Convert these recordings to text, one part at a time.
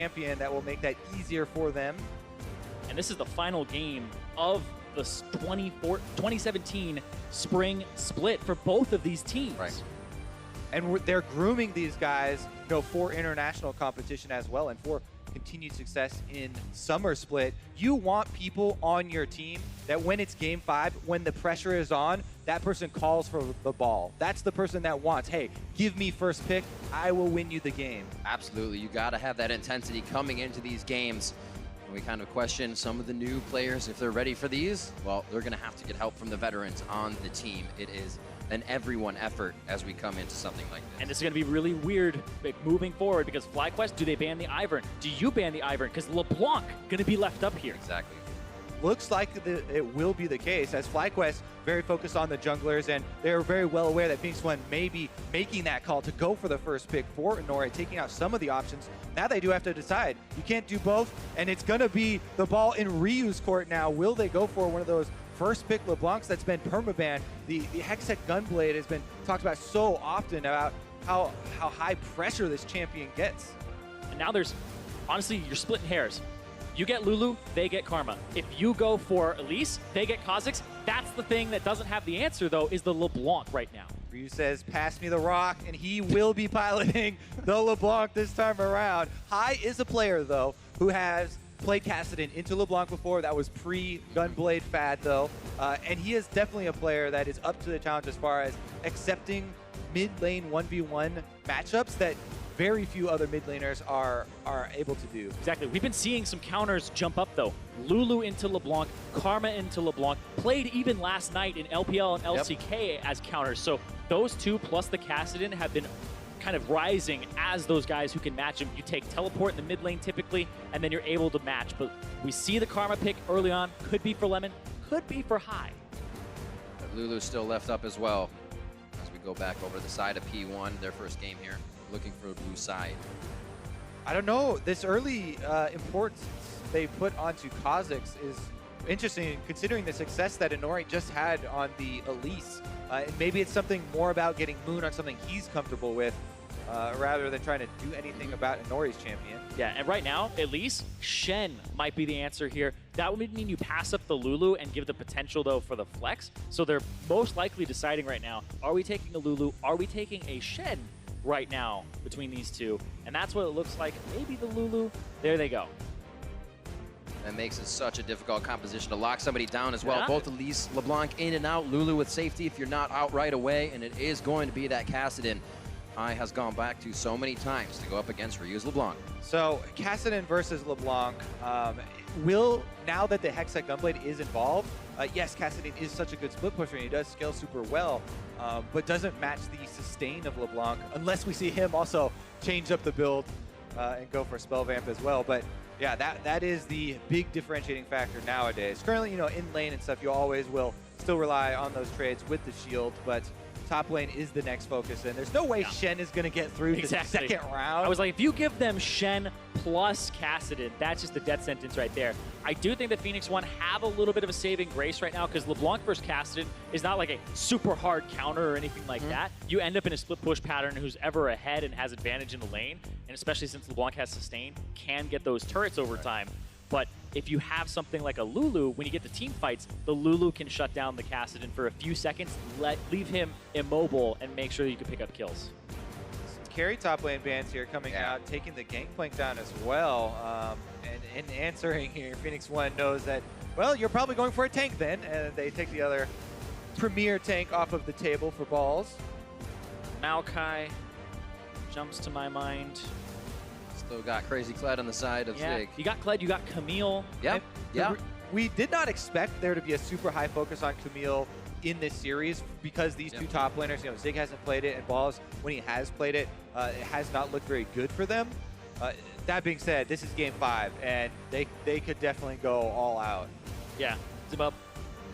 champion that will make that easier for them. And this is the final game of the 2017 spring split for both of these teams. Right. And they're grooming these guys, you know, for international competition as well and for continued success in summer split. You want people on your team that when it's game 5, when the pressure is on, that person calls for the ball. That's the person that wants, hey, give me first pick, I will win you the game. Absolutely, you gotta have that intensity coming into these games. And we kind of question some of the new players if they're ready for these. Well, they're gonna have to get help from the veterans on the team. It is an everyone effort as we come into something like this. And this is going to be really weird moving forward because FlyQuest, do they ban the Ivern? Do you ban the Ivern? Because LeBlanc going to be left up here. Exactly. Looks like it will be the case as FlyQuest very focused on the junglers, and they're very well aware that Phoenix1 may be making that call to go for the first pick for Inori, taking out some of the options. Now they do have to decide. You can't do both, and it's going to be the ball in Ryu's court now. Will they go for one of those first pick LeBlancs that's been permabanned? The Hextech Gunblade has been talked about so often about how high pressure this champion gets. And now there's, honestly, you're splitting hairs. You get Lulu, they get Karma. If you go for Elise, they get Kha'Zix. That's the thing that doesn't have the answer, though, is the LeBlanc right now. Ryu says, pass me the rock, and he will be piloting the LeBlanc this time around. Hai is a player, though, who has played Kassadin into LeBlanc before. That was pre-Gunblade fad, though. And he is definitely a player that is up to the challenge as far as accepting mid-lane 1v1 matchups that very few other mid laners are able to do. Exactly. We've been seeing some counters jump up, though. Lulu into LeBlanc, Karma into LeBlanc, played even last night in LPL and LCK as counters. So those two plus the Kassadin have been kind of rising as those guys who can match him. You take teleport in the mid lane typically, and then you're able to match. But we see the Karma pick early on. Could be for Lemon, could be for Hai. Lulu's still left up as well. As we go back over the side of P1, their first game here, looking for a blue side. I don't know. This early importance they put onto Kha'Zix is interesting, considering the success that Inori just had on the Elise. And maybe it's something more about getting Moon on something he's comfortable with, rather than trying to do anything about Inori's champion. Yeah, and right now, Elise, Shen might be the answer here. That would mean you pass up the Lulu and give the potential, though, for the flex. So they're most likely deciding right now, are we taking a Lulu? Are we taking a Shen right now between these two? And that's what it looks like. Maybe the Lulu. There they go. That makes it such a difficult composition to lock somebody down as well. Yeah. Both Elise, LeBlanc in and out, Lulu with safety if you're not out right away, and it is going to be that Kassadin Hai has gone back to so many times to go up against Ryu's LeBlanc. So Kassadin versus LeBlanc, now that the Hextech Gunblade is involved, yes, Kassadin is such a good split pusher and he does scale super well, but doesn't match the sustain of LeBlanc unless we see him also change up the build and go for Spell Vamp as well. But yeah, that is the big differentiating factor nowadays. Currently, you know, in lane and stuff, you always will still rely on those trades with the shield, but top lane is the next focus, and there's no way Shen is going to get through to the second round. I was like, if you give them Shen plus Kassadin, that's just a death sentence right there. I do think that Phoenix1 have a little bit of a saving grace right now because LeBlanc versus Kassadin is not like a super hard counter or anything like that. You end up in a split push pattern, who's ever ahead and has advantage in the lane, and especially since LeBlanc has sustain, can get those turrets over time. But if you have something like a Lulu, when you get the team fights, the Lulu can shut down the Kassadin for a few seconds, leave him immobile, and make sure that you can pick up kills. Carry top lane bans here coming out, taking the Gangplank down as well. And in answering here, Phoenix1 knows that, well, you're probably going for a tank then, and they take the other premier tank off of the table for balls. Maokai jumps to my mind. Still got Crazy Kled on the side of Zig. You got Kled, you got Camille. Yep. We did not expect there to be a super high focus on Camille in this series because these two top laners, you know, Zig hasn't played it, and Balls, when he has played it, it has not looked very good for them. That being said, this is game 5, and they could definitely go all out. Yeah, zoom up.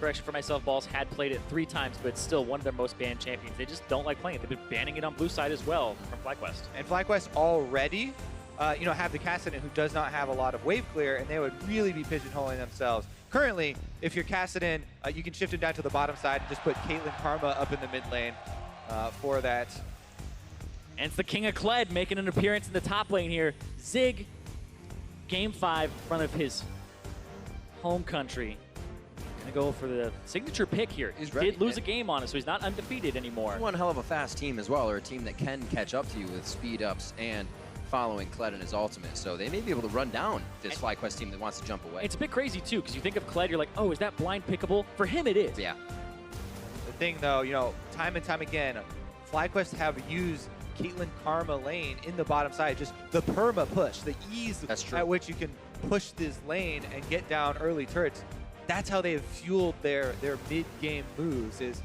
Correction for myself, Balls had played it 3 times, but it's still one of their most banned champions. They just don't like playing it. They've been banning it on blue side as well from FlyQuest. And FlyQuest already, you know, have the Kassadin who does not have a lot of wave clear, and they would really be pigeonholing themselves. Currently, if you're Kassadin, you can shift it down to the bottom side and just put Caitlyn Karma up in the mid lane for that. And it's the King of Kled making an appearance in the top lane here. Zig Game 5 in front of his home country. Gonna go for the signature pick here. He did lose a game on it, so he's not undefeated anymore. One hell of a fast team as well, or a team that can catch up to you with speed ups and following Kled in his ultimate. So they may be able to run down this FlyQuest team that wants to jump away. It's a bit crazy too, because you think of Kled, you're like, oh, is that blind pickable? For him, it is. Yeah. The thing though, you know, time and time again, FlyQuest have used Caitlyn Karma lane in the bottom side, just the perma push, the ease at which you can push this lane and get down early turrets. That's how they have fueled their mid-game moves, is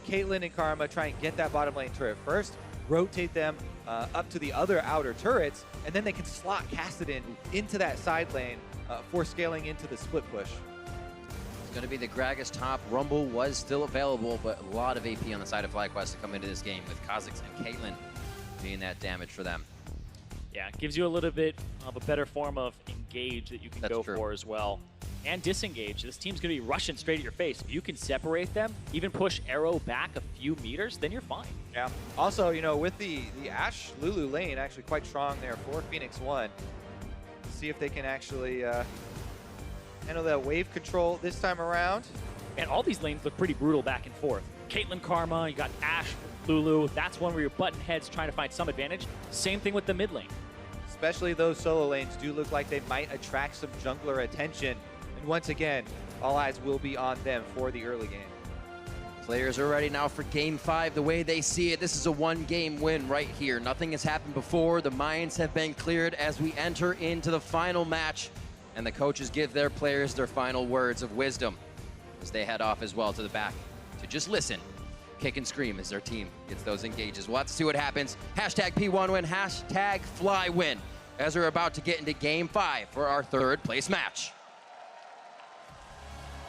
Caitlyn and Karma try and get that bottom lane turret first, rotate them up to the other outer turrets, and then they can slot Kassadin into that side lane for scaling into the split push. It's going to be the Gragas top. Rumble was still available, but a lot of AP on the side of FlyQuest to come into this game with Kha'Zix and Caitlyn being that damage for them. Yeah, it gives you a little bit of a better form of engage that you can go for as well. And disengage. This team's going to be rushing straight at your face. If you can separate them, even push arrow back a few meters, then you're fine. Yeah. Also, you know, with the Ashe Lulu lane actually quite strong there for Phoenix1. See if they can actually handle that wave control this time around. And all these lanes look pretty brutal back and forth. Caitlyn Karma, you got Ashe, Lulu. That's one where you're butting heads trying to find some advantage. Same thing with the mid lane. Especially those solo lanes do look like they might attract some jungler attention. And once again, all eyes will be on them for the early game. Players are ready now for Game 5 the way they see it. This is a one-game win right here. Nothing has happened before. The minds have been cleared as we enter into the final match. And the coaches give their players their final words of wisdom as they head off as well to the back to just listen, kick and scream as their team gets those engages. We'll have to see what happens. Hashtag P1 win, hashtag Fly win as we're about to get into Game 5 for our third place match.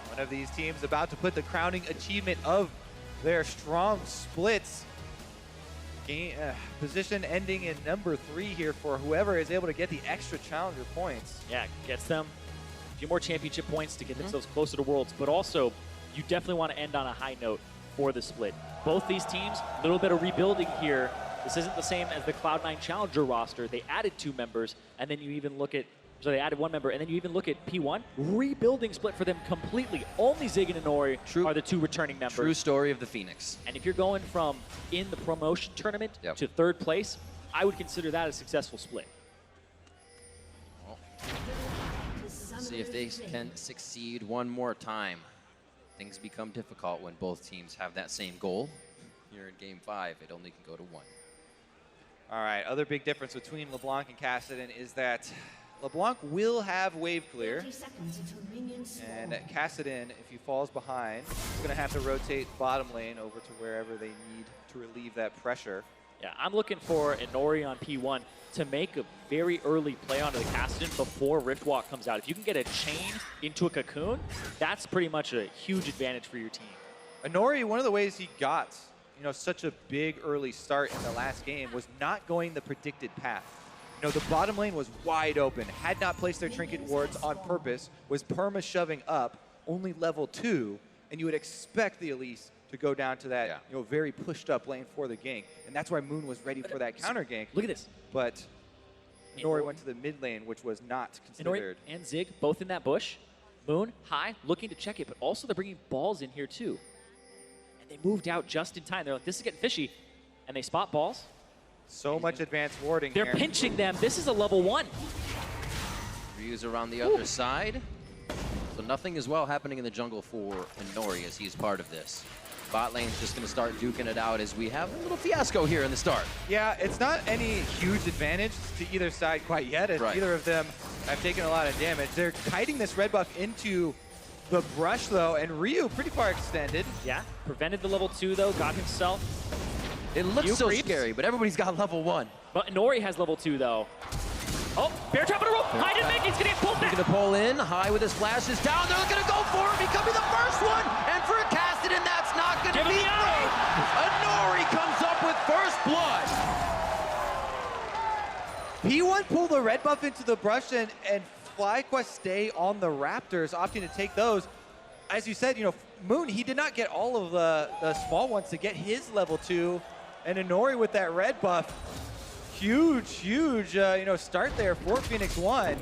One of these teams about to put the crowning achievement of their strong splits. Position ending in number 3 here for whoever is able to get the extra challenger points. Yeah, gets them a few more championship points to get themselves closer to Worlds, but also you definitely want to end on a high note for the split. Both these teams, a little bit of rebuilding here. This isn't the same as the Cloud9 Challenger roster. They added 2 members, and then you even look at so they added 1 member, and then you even look at P1, rebuilding split for them completely. Only Zig and Inori are the 2 returning members. True story of the Phoenix. And if you're going from in the promotion tournament to 3rd place, I would consider that a successful split. Well, see if they can succeed one more time. Things become difficult when both teams have that same goal. Here in Game 5, it only can go to 1. All right, other big difference between LeBlanc and Kassadin is that LeBlanc will have wave clear, and Kassadin, if he falls behind, is going to have to rotate bottom lane over to wherever they need to relieve that pressure. Yeah, I'm looking for Inori on P1 to make a very early play onto the Kassadin before Riftwalk comes out. If you can get a chain into a cocoon, that's pretty much a huge advantage for your team. Inori, one of the ways he got such a big early start in the last game was not going the predicted path. The bottom lane was wide open, had not placed their trinket wards on purpose, was perma shoving up, only level 2, and you would expect the Elise to go down to that very pushed up lane for the gank. And that's why Moon was ready for that counter gank. Look at this. But Inori went to the mid lane, which was not considered. Inori and Zig both in that bush. Moon, high, looking to check it, but also they're bringing balls in here too. And they moved out just in time. They're like, this is getting fishy. And they spot balls. So much advanced warding. They're pinching them. This is a level 1. Ryu's around the other side. So nothing as well happening in the jungle for Inori as he's part of this. Bot lane's just going to start duking it out as we have a little fiasco here in the start. Yeah, it's not any huge advantage to either side quite yet, as either of them have taken a lot of damage. They're kiting this red buff into the brush, though, and Ryu pretty far extended. Yeah, prevented the level 2, though, got himself. It looks so scary, but everybody's got level 1. But Inori has level 2, though. Oh, bear trap on a rope. High didn't make it. He's going to get pulled back. He's going to pull in. High with his flashes down. They're going to go for him. He could be the first one. And for a Kassadin, that's not going to be great. Inori comes up with first blood. P1 pulled the red buff into the brush, and FlyQuest stay on the Raptors, opting to take those. As you said, Moon, he did not get all of the small ones to get his level 2. And Inori with that red buff, huge, start there for Phoenix1.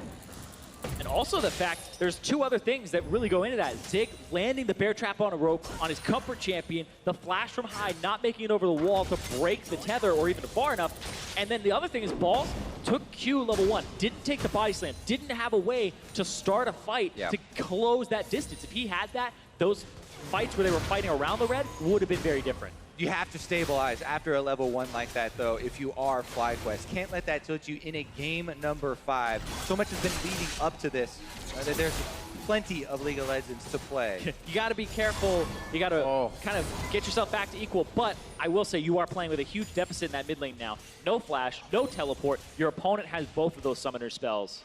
And also the fact, there's two other things that really go into that. Zig landing the bear trap on a rope on his comfort champion, the flash from high, not making it over the wall to break the tether or even far enough. And then the other thing is Balls took Q level 1, didn't take the body slam, didn't have a way to start a fight to close that distance. If he had that, those fights where they were fighting around the red would have been very different. You have to stabilize after a level 1 like that, though, if you are FlyQuest. Can't let that tilt you in a game number 5. So much has been leading up to this that there's plenty of League of Legends to play. You got to be careful. You got to kind of get yourself back to equal. But I will say you are playing with a huge deficit in that mid lane now. No flash, no teleport. Your opponent has both of those summoner spells.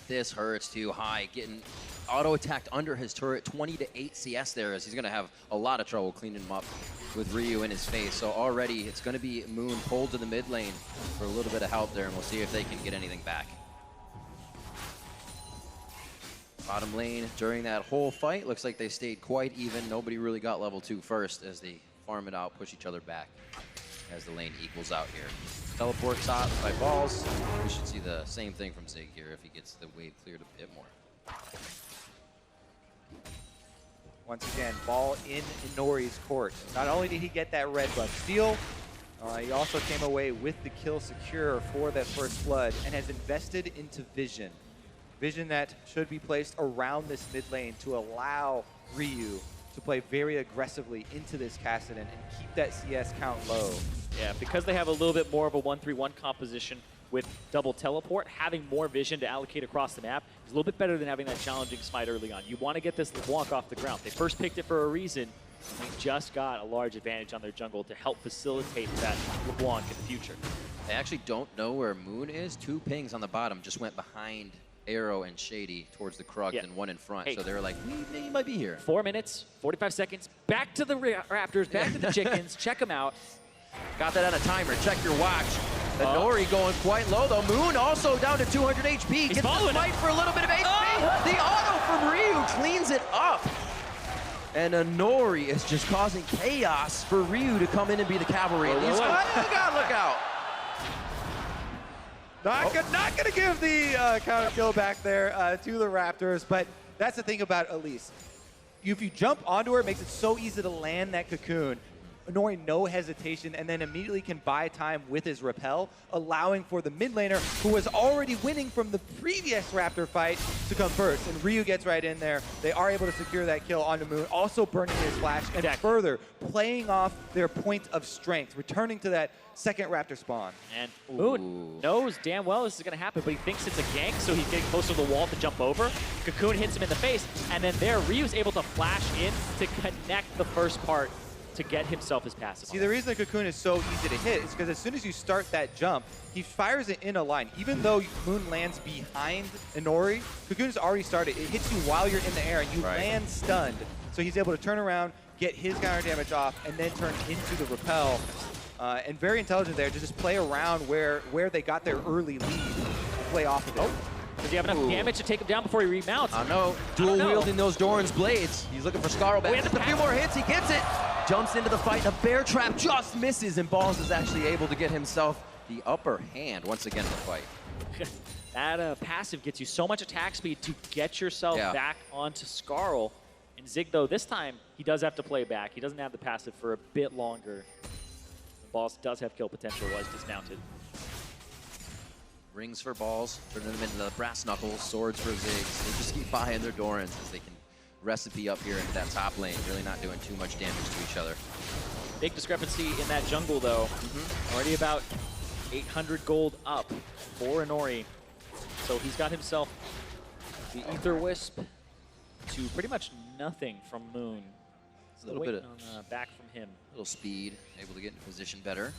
This hurts too. High getting auto-attacked under his turret. 20 to 8 CS there, as he's going to have a lot of trouble cleaning him up with Ryu in his face. So already it's going to be Moon pulled to the mid lane for a little bit of help there, and we'll see if they can get anything back. Bottom lane during that whole fight, looks like they stayed quite even. Nobody really got level 2 first as they farm it out, push each other back as the lane equals out here. Teleport shot by Balls. We should see the same thing from Zig here if he gets the wave cleared a bit more. Once again, ball in Inori's court. Not only did he get that red buff steal, he also came away with the kill secure for that first blood and has invested into Vision. Vision that should be placed around this mid lane to allow Ryu to play very aggressively into this Kassadin and keep that CS count low. Yeah, because they have a little bit more of a 1-3-1 composition with double teleport, having more vision to allocate across the map is a little bit better than having that challenging smite early on. You want to get this LeBlanc off the ground. They first picked it for a reason, and they just got a large advantage on their jungle to help facilitate that LeBlanc in the future. They actually don't know where Moon is. 2 pings on the bottom just went behind Arrow and Shady towards the Krug and 1 in front. So they're like, he might be here. 4 minutes, 45 seconds, back to the Raptors, back to the chickens, check them out. Got that on a timer, check your watch. Inori going quite low though. Moon also down to 200 HP. Gets the fight for a little bit of HP. The auto from Ryu cleans it up. And Inori is just causing chaos for Ryu to come in and be the cavalry. Look out. Not gonna give the counter kill back there to the Raptors, but that's the thing about Elise. If you jump onto her, it makes it so easy to land that cocoon. Inori no hesitation, and then immediately can buy time with his repel, allowing for the mid laner, who was already winning from the previous Raptor fight, to come first. And Ryu gets right in there. They are able to secure that kill onto Moon, also burning his flash, and further playing off their point of strength, returning to that second Raptor spawn. And Moon knows damn well this is going to happen, but he thinks it's a gank, so he's getting closer to the wall to jump over. Cocoon hits him in the face, and then there, Ryu's able to flash in to connect the first part to get himself his passive. See, the reason the cocoon is so easy to hit is because as soon as you start that jump, he fires it in a line. Even though Moon lands behind Inori, cocoon's already started. It hits you while you're in the air, and you land stunned. So he's able to turn around, get his counter damage off, and then turn into the repel. And very intelligent there to just play around where they got their early lead and play off of it. Does he have enough damage to take him down before he remounts? I know. Dual wielding those Doran's blades. He's looking for Scarl back. Just a few more hits. He gets it. Jumps into the fight. The bear trap just misses, and Balls is actually able to get himself the upper hand once again in the fight. That passive gets you so much attack speed to get yourself back onto Scarl. And Zig, though, this time, he does have to play back. He doesn't have the passive for a bit longer. Balls does have kill potential, was dismounted. Rings for Balls, turning them into the brass knuckles, swords for Ziggs. They just keep buying their Dorans as they can recipe up here into that top lane, really not doing too much damage to each other. Big discrepancy in that jungle, though. Already about 800 gold up for Inori. So he's got himself the Ether Wisp to pretty much nothing from Moon. A little bit of back from him. A little speed, able to get in position better.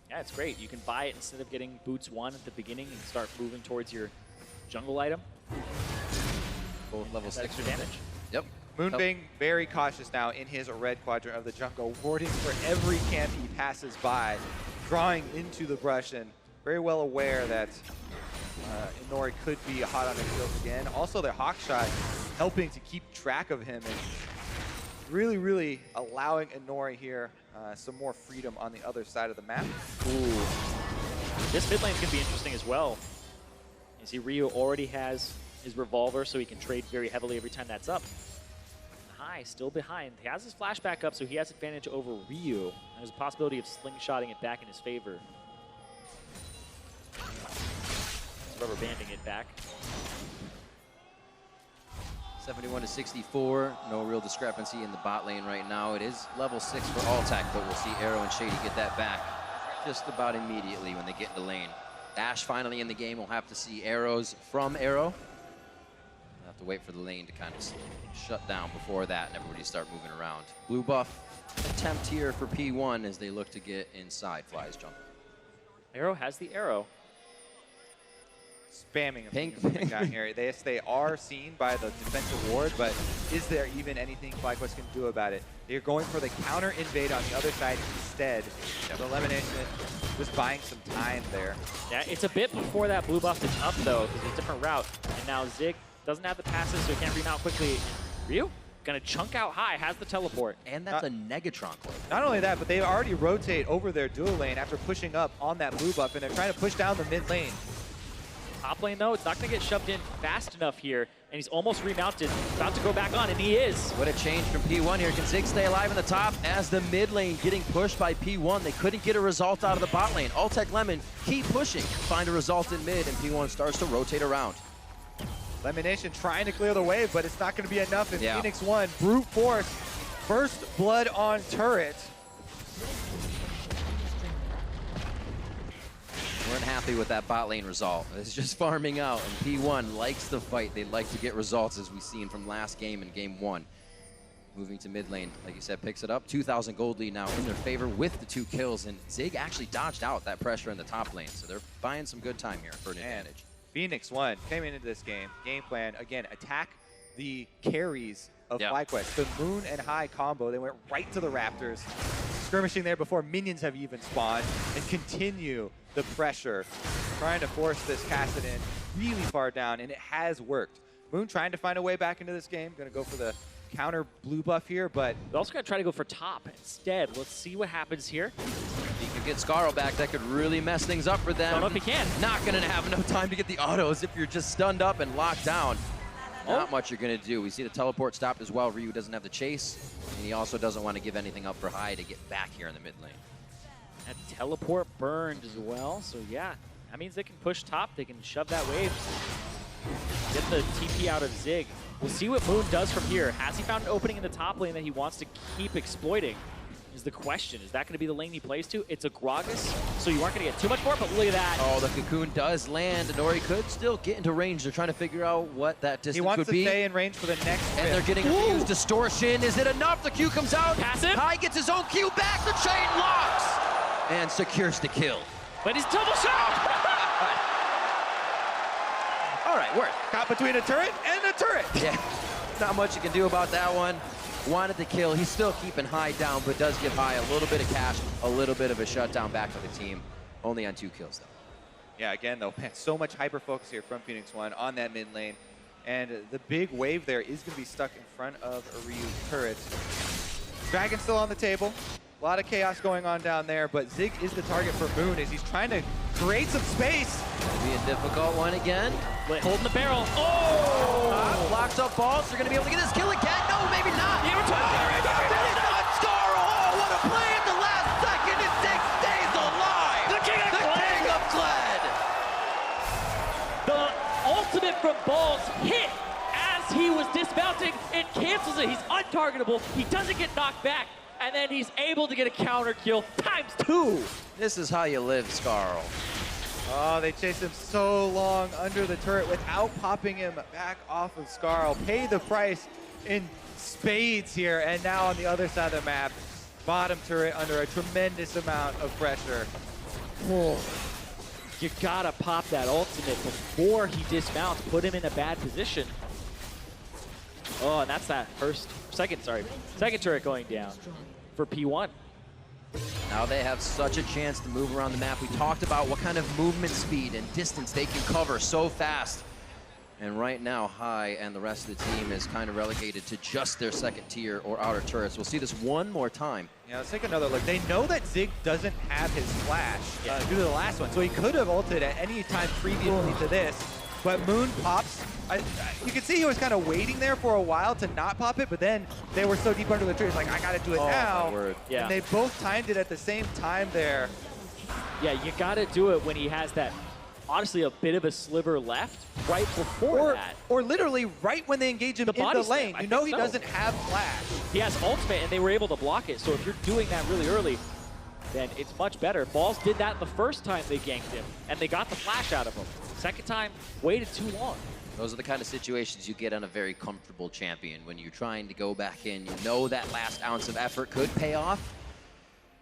Yeah, it's great. You can buy it instead of getting boots 1 at the beginning and start moving towards your jungle item. Both level 6 extra damage. Yep. Moon being very cautious now in his red quadrant of the jungle, warding for every camp he passes by, drawing into the brush, and very well aware that Inori could be hot on his heels again. Also, their hawk shot helping to keep track of him and really allowing Inori here some more freedom on the other side of the map. Ooh. This mid lane is going to be interesting as well. You see Ryu already has his revolver, so he can trade very heavily every time that's up. High, still behind. He has his flashback up, so he has advantage over Ryu. There's a possibility of slingshotting it back in his favor. Rubber banding it back. 71 to 64. No real discrepancy in the bot lane right now. It is level 6 for Altec, but we'll see Arrow and Shady get that back just about immediately when they get in the lane. Ashe finally in the game. We'll have to see arrows from Arrow. We'll have to wait for the lane to kind of shut down before that and everybody start moving around. Blue buff attempt here for P1 as they look to get inside. Flies jump. Arrow has the arrow. Spamming a Pink. down here. They are seen by the defensive ward, but is there even anything FlyQuest can do about it? They're going for the counter invade on the other side instead. The Lemonnation just buying some time there. Yeah, it's a bit before that blue buff is up though, because it's a different route. And now Zig doesn't have the passes, so he can't remount quickly. Ryu gonna chunk out high, has the teleport. And that's a Negatron clip. Not only that, but they already rotate over their dual lane after pushing up on that blue buff, and they're trying to push down the mid lane. Top lane though, it's not gonna get shoved in fast enough here, and he's almost remounted, about to go back on, and he is. What a change from P1 here. Can Zig stay alive in the top as the mid lane getting pushed by P1? They couldn't get a result out of the bot lane. Altec Lemon keep pushing, find a result in mid, and P1 starts to rotate around. Lemonnation trying to clear the wave, but it's not going to be enough. And Yeah. Phoenix1, brute force, first blood on turret. Weren't happy with that bot lane result. It's just farming out, and P1 likes the fight. They like to get results, as we've seen from last game in game 1. Moving to mid lane, like you said, picks it up. 2,000 gold lead now in their favor with the 2 kills, and Zig actually dodged out that pressure in the top lane, so they're buying some good time here for an advantage. Phoenix1 came into this game plan, again, attack the carries of FlyQuest. The Moon and High combo, they went right to the Raptors, skirmishing there before minions have even spawned, and continue the pressure, trying to force this Kassadin really far down, and it has worked. Moon trying to find a way back into this game, gonna go for the counter blue buff here, but They're also gonna try to go for top instead. Let's see what happens here. If he could get Scarl back, that could really mess things up for them. Don't know if he can. Not gonna have enough time to get the autos if you're just stunned up and locked down. Not much you're gonna do. We see the teleport stopped as well. Ryu doesn't have the chase, and he also doesn't want to give anything up for High to get back here in the mid lane. That teleport burned as well, so yeah. That means they can push top, they can shove that wave. Get the TP out of Zig. We'll see what Moon does from here. Has he found an opening in the top lane that he wants to keep exploiting? Is the question. Is that going to be the lane he plays to? It's a Gragas, so you aren't going to get too much more, but look at that. Oh, the cocoon does land. Inori could still get into range. They're trying to figure out what that distance would be. he wants to stay in range for the next And they're getting a fuse distortion. Is it enough? The Q comes out. Passive. High gets his own Q back. The chain locks and secures the kill. But he's double shot! All right, work. Caught between a turret and a turret. Yeah, not much you can do about that one. Wanted to kill. He's still keeping High down, but does give High a little bit of cash, a little bit of a shutdown back for the team. Only on 2 kills, though. Yeah, again, though, man, so much hyper focus here from Phoenix1 on that mid lane. And the big wave there is going to be stuck in front of a Ryu turret. Dragon still on the table. A lot of chaos going on down there, but Zig is the target for Moon as he's trying to create some space. Be a difficult one again. Holding the barrel. Oh! Blocks up balls. They're going to be able to get this kill again. No, maybe not. Scarl! Oh, what a play at the last second, and Zig stays alive! The king of Kled! The ultimate from Balls hit as he was dismounting and cancels it. He's untargetable. He doesn't get knocked back. And then he's able to get a counter kill ×2. This is how you live, Scarl. Oh, they chased him so long under the turret without popping him back off of Scarl. Pay the price in spades here, and now on the other side of the map, bottom turret under a tremendous amount of pressure. Oh, you gotta pop that ultimate before he dismounts, put him in a bad position. Oh, and that's that second turret going down for P1. Now they have such a chance to move around the map. We talked about what kind of movement speed and distance they can cover so fast. And right now, High and the rest of the team is kind of relegated to just their second tier or outer turrets. We'll see this one more time. Yeah, let's take another look. They know that Zig doesn't have his flash due to the last one, so he could have ulted at any time previously to this. But Moon pops. You can see he was kind of waiting there for a while to not pop it, but then they were so deep under the tree, it's like, I got to do it now. Yeah. And they both timed it at the same time there. Yeah, you got to do it when he has that, honestly, a bit of a sliver left right before that. Or literally right when they engage him in the lane. You know he doesn't have flash. He has ultimate, and they were able to block it. So if you're doing that really early, then it's much better. Balls did that the first time they ganked him, and they got the flash out of him. Second time, waited too long. Those are the kind of situations you get on a very comfortable champion when you're trying to go back in. You know that last ounce of effort could pay off.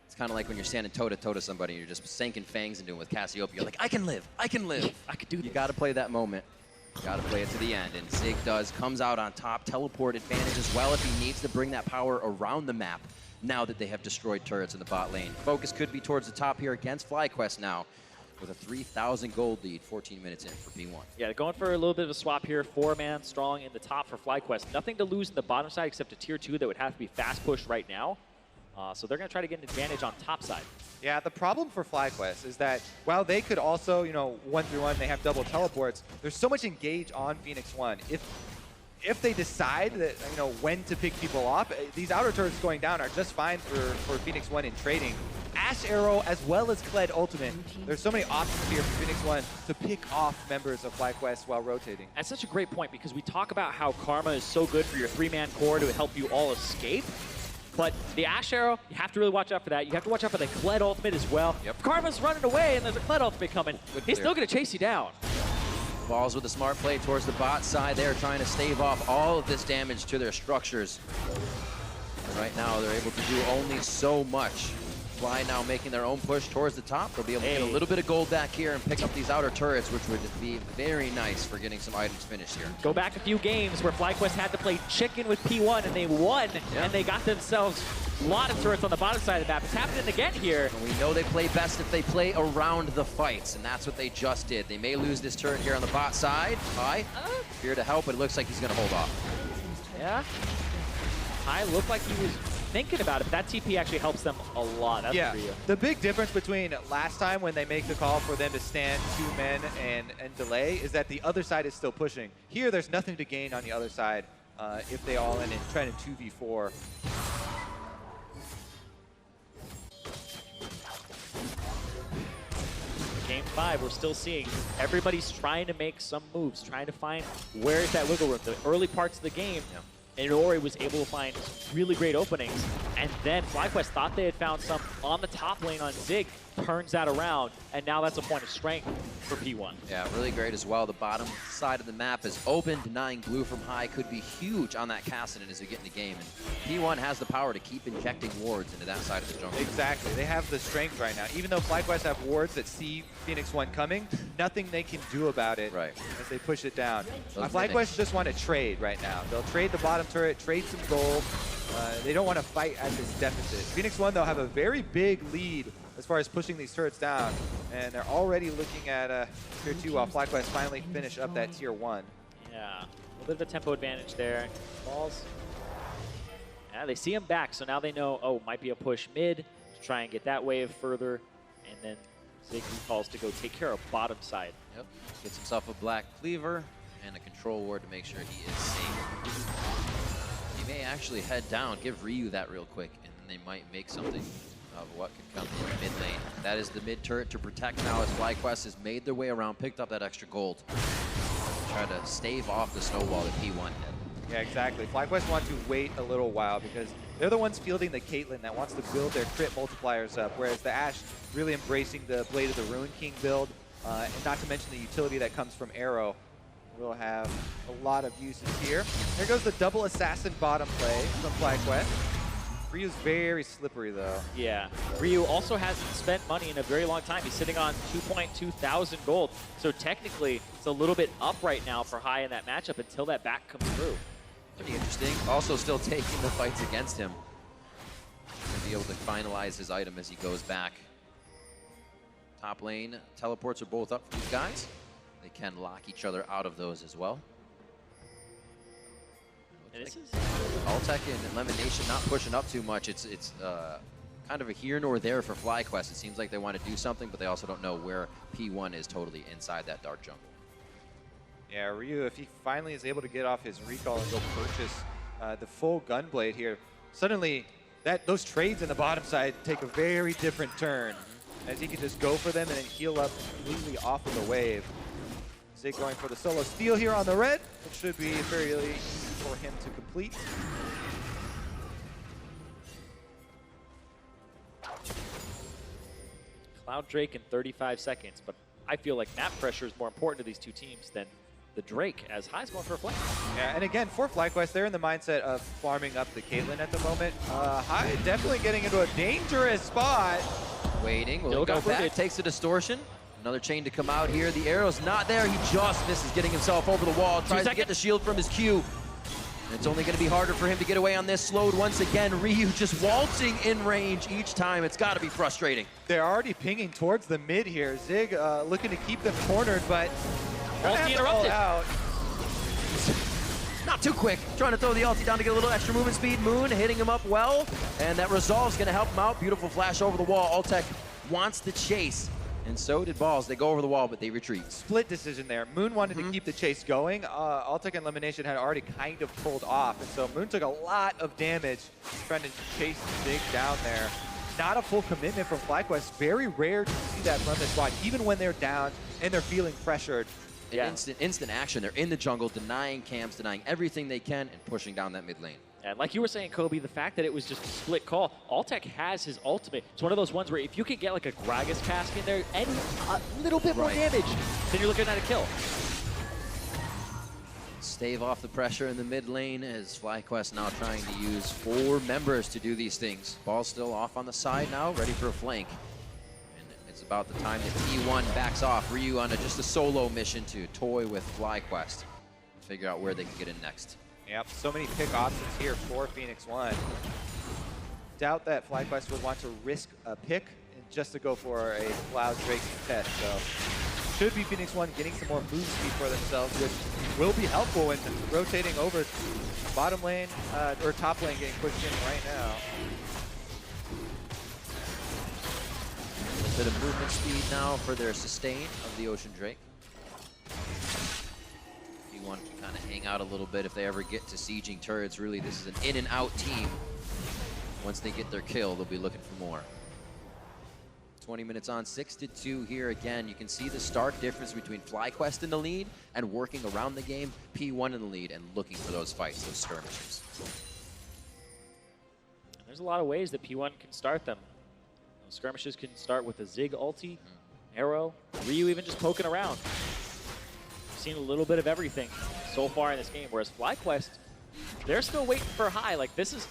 It's kind of like when you're standing toe-to-toe to somebody and you're just sinking fangs into him with Cassiopeia. You're like, I can live, I can live. I can do this. You got to play that moment. You got to play it to the end. And Zig comes out on top, teleport advantage as well if he needs to bring that power around the map now that they have destroyed turrets in the bot lane. Focus could be towards the top here against FlyQuest now with a 3,000 gold lead, 14 minutes in for P1. Yeah, going for a little bit of a swap here. 4-man strong in the top for FlyQuest. Nothing to lose in the bottom side except a tier 2 that would have to be fast pushed right now. So they're going to try to get an advantage on top side. Yeah, the problem for FlyQuest is that while they could also, 1-3-1, they have double teleports, there's so much engage on Phoenix1. If they decide that, when to pick people off, these outer turrets going down are just fine for Phoenix1 in trading. Ashe Arrow as well as Kled Ultimate. There's so many options here for Phoenix1 to pick off members of FlyQuest while rotating. That's such a great point because we talk about how Karma is so good for your 3-man core to help you all escape. But the Ashe Arrow, you have to really watch out for that. You have to watch out for the Kled Ultimate as well. Yep. If Karma's running away and there's a Kled Ultimate coming, he's still going to chase you down. Balls with a smart play towards the bot side there, trying to stave off all of this damage to their structures. And right now, they're able to do only so much. Fly now making their own push towards the top. They'll be able to get a little bit of gold back here and pick up these outer turrets, which would be very nice for getting some items finished here. Go back a few games where FlyQuest had to play chicken with P1 and they won, and they got themselves a lot of turrets on the bottom side of the map. It's happening again here. And we know they play best if they play around the fights, and that's what they just did. They may lose this turret here on the bot side. Hai, here to help, but it looks like he's going to hold off. Yeah. Hai looked like he was thinking about it, but that TP actually helps them a lot. That's for you. The big difference between last time when they make the call for them to stand 2 men and delay is that the other side is still pushing. Here, there's nothing to gain on the other side if they all end in trying to 2v4. Game 5, we're still seeing everybody's trying to make some moves, trying to find where is that wiggle room. The early parts of the game, Inori was able to find really great openings, and then FlyQuest thought they had found some on the top lane on Zig, turns that around, and now that's a point of strength for P1. Yeah, really great as well. The bottom side of the map is open. Denying blue from high could be huge on that Kassadin as we get in the game. And P1 has the power to keep injecting wards into that side of the jungle. Exactly. They have the strength right now. Even though FlyQuest have wards that see Phoenix1 coming, nothing they can do about it as they push it down. FlyQuest just want to trade right now. They'll trade the bottom turret, trade some gold. They don't want to fight at this deficit. Phoenix1, they'll have a very big lead as far as pushing these turrets down, and they're already looking at tier 2 while FlyQuest finally finish up that tier 1. Yeah, a little bit of a tempo advantage there. Balls. Yeah, they see him back, so now they know, oh, might be a push mid to try and get that wave further, and then Zig calls to go take care of bottom side. Yep, gets himself a black cleaver and a control ward to make sure he is safe. He may actually head down, give Ryu that real quick, and then they might make something of what could come from mid lane. That is the mid turret to protect now as FlyQuest has made their way around, picked up that extra gold. Try to stave off the snowball that P1 did. Yeah, exactly. FlyQuest want to wait a little while because they're the ones fielding the Caitlyn that wants to build their crit multipliers up, whereas the Ashe really embracing the Blade of the Ruin King build, and not to mention the utility that comes from Arrow. We'll have a lot of uses here. There goes the double assassin bottom play from FlyQuest. Ryu's very slippery, though. Yeah. Ryu also hasn't spent money in a very long time. He's sitting on 2.2 thousand gold. So technically, it's a little bit up right now for Hai in that matchup until that back comes through. Pretty interesting. Also still taking the fights against him. To be able to finalize his item as he goes back. Top lane teleports are both up for these guys. They can lock each other out of those as well. Altec and Lemonnation not pushing up too much. It's kind of a here nor there for FlyQuest. It seems like they want to do something, but they also don't know where P1 is totally inside that dark jungle. Yeah, Ryu, if he finally is able to get off his recall and go purchase the full Gunblade here, suddenly those trades in the bottom side take a very different turn, as he can just go for them and then heal up completely off of the wave. Zig going for the solo steal here on the red, which should be fairly easy for him to complete. Cloud Drake in 35 seconds, but I feel like map pressure is more important to these two teams than the Drake, as High's going for a flank. Yeah, and again, for FlyQuest, they're in the mindset of farming up the Caitlyn at the moment. High definitely getting into a dangerous spot. Waiting, will Still go got back, rooted. takes a distortion. Another chain to come out here. The arrow's not there. He just misses getting himself over the wall. Tries to get the shield from his Q. And it's only going to be harder for him to get away on this. Slowed once again. Ryu just waltzing in range each time. It's got to be frustrating. They're already pinging towards the mid here. Zig looking to keep them cornered, but Ulti interrupted. out. Not too quick. Trying to throw the ulti down to get a little extra movement speed. Moon hitting him up well. And that resolve's going to help him out. Beautiful flash over the wall. Altec wants the chase. And so did Balls. They go over the wall, but they retreat. Split decision there. Moon wanted to keep the chase going. Altec and Lemonnation had already kind of pulled off, and so Moon took a lot of damage trying to chase Zig down there. Not a full commitment from FlyQuest. Very rare to see that from this squad, even when they're down and they're feeling pressured. Yeah. Instant action. They're in the jungle, denying camps, denying everything they can, and pushing down that mid lane. And like you were saying, Kobe, the fact that it was just a split call, Altec has his ultimate. It's one of those ones where if you could get like a Gragas cast in there and a little bit more damage, then you're looking at a kill. Stave off the pressure in the mid lane as FlyQuest now trying to use 4 members to do these things. Ball still off on the side now, ready for a flank. And it's about the time that P1 backs off. Ryu on just a solo mission to toy with FlyQuest. Figure out where they can get in next. Yep, so many pick options here for Phoenix1. Doubt that FlyQuest would want to risk a pick just to go for a Cloud Drake test. So should be Phoenix1 getting some more move speed for themselves, which will be helpful in rotating over bottom lane or top lane, getting pushed in right now. A little bit of movement speed now for their sustain of the Ocean Drake. Want to kind of hang out a little bit if they ever get to sieging turrets. Really, this is an in and out team. Once they get their kill, they'll be looking for more. 20 minutes on, 6-2 here again. You can see the stark difference between FlyQuest in the lead and working around the game, P1 in the lead and looking for those fights, those skirmishes. There's a lot of ways that P1 can start them. Those skirmishes can start with a Zig ulti, arrow, Ryu even just poking around. Seen a little bit of everything so far in this game, whereas FlyQuest, they're still waiting for High. Like this is,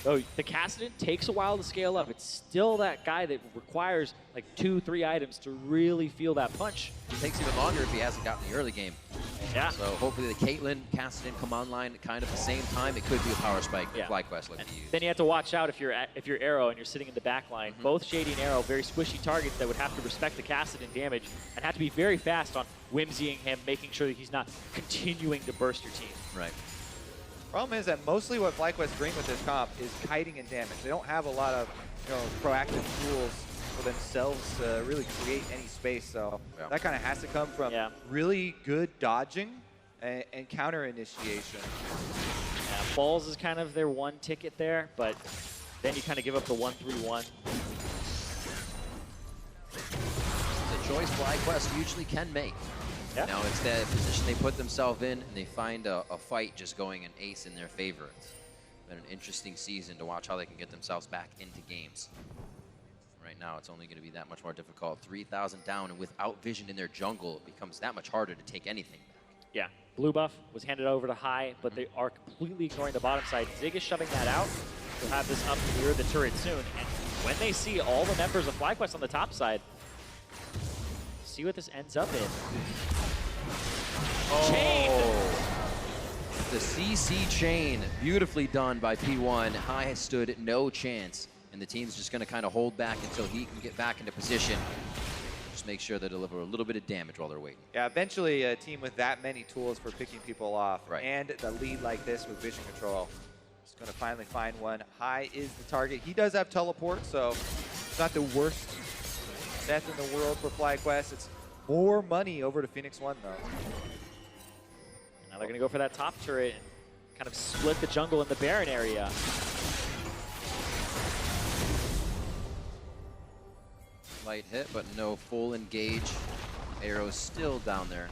oh, the Kassadin takes a while to scale up. It's still that guy that requires like 2-3 items to really feel that punch. It takes even longer if he hasn't gotten the early game. Yeah. So hopefully the Caitlyn, Kassadin come online at kind of the same time. It could be a power spike that FlyQuest looking to use. Then you have to watch out if you're Arrow and you're sitting in the back line. Both Shady and Arrow, very squishy targets that would have to respect the Kassadin damage and have to be very fast on whimsying him, making sure that he's not continuing to burst your team. Right. Problem is that mostly what FlyQuest bring with this comp is kiting and damage. They don't have a lot of proactive tools for themselves to really create any space. So that kind of has to come from really good dodging and counter initiation. Yeah, Balls is kind of their one ticket there, but then you kind of give up the 1-3-1. It's a choice FlyQuest usually can make. Yeah. Now it's that position they put themselves in, and they find a fight just going an ace in their favor. It's been an interesting season to watch how they can get themselves back into games. Right now, it's only going to be that much more difficult. 3,000 down, and without vision in their jungle, it becomes that much harder to take anything back. Yeah, blue buff was handed over to High, but they are completely ignoring the bottom side. Zig is shoving that out. They'll have this up near the turret soon, and when they see all the members of FlyQuest on the top side, see what this ends up in. Chain! The CC chain, beautifully done by P1. High has stood no chance, and the team's just going to kind of hold back until he can get back into position. Just make sure they deliver a little bit of damage while they're waiting. Yeah, eventually a team with that many tools for picking people off and the lead like this with vision control is going to finally find one. High is the target. He does have teleport, so it's not the worst death in the world for FlyQuest. It's more money over to Phoenix1 though. They're going to go for that top turret and kind of split the jungle in the Baron area. Light hit, but no full engage. Arrow's still down there.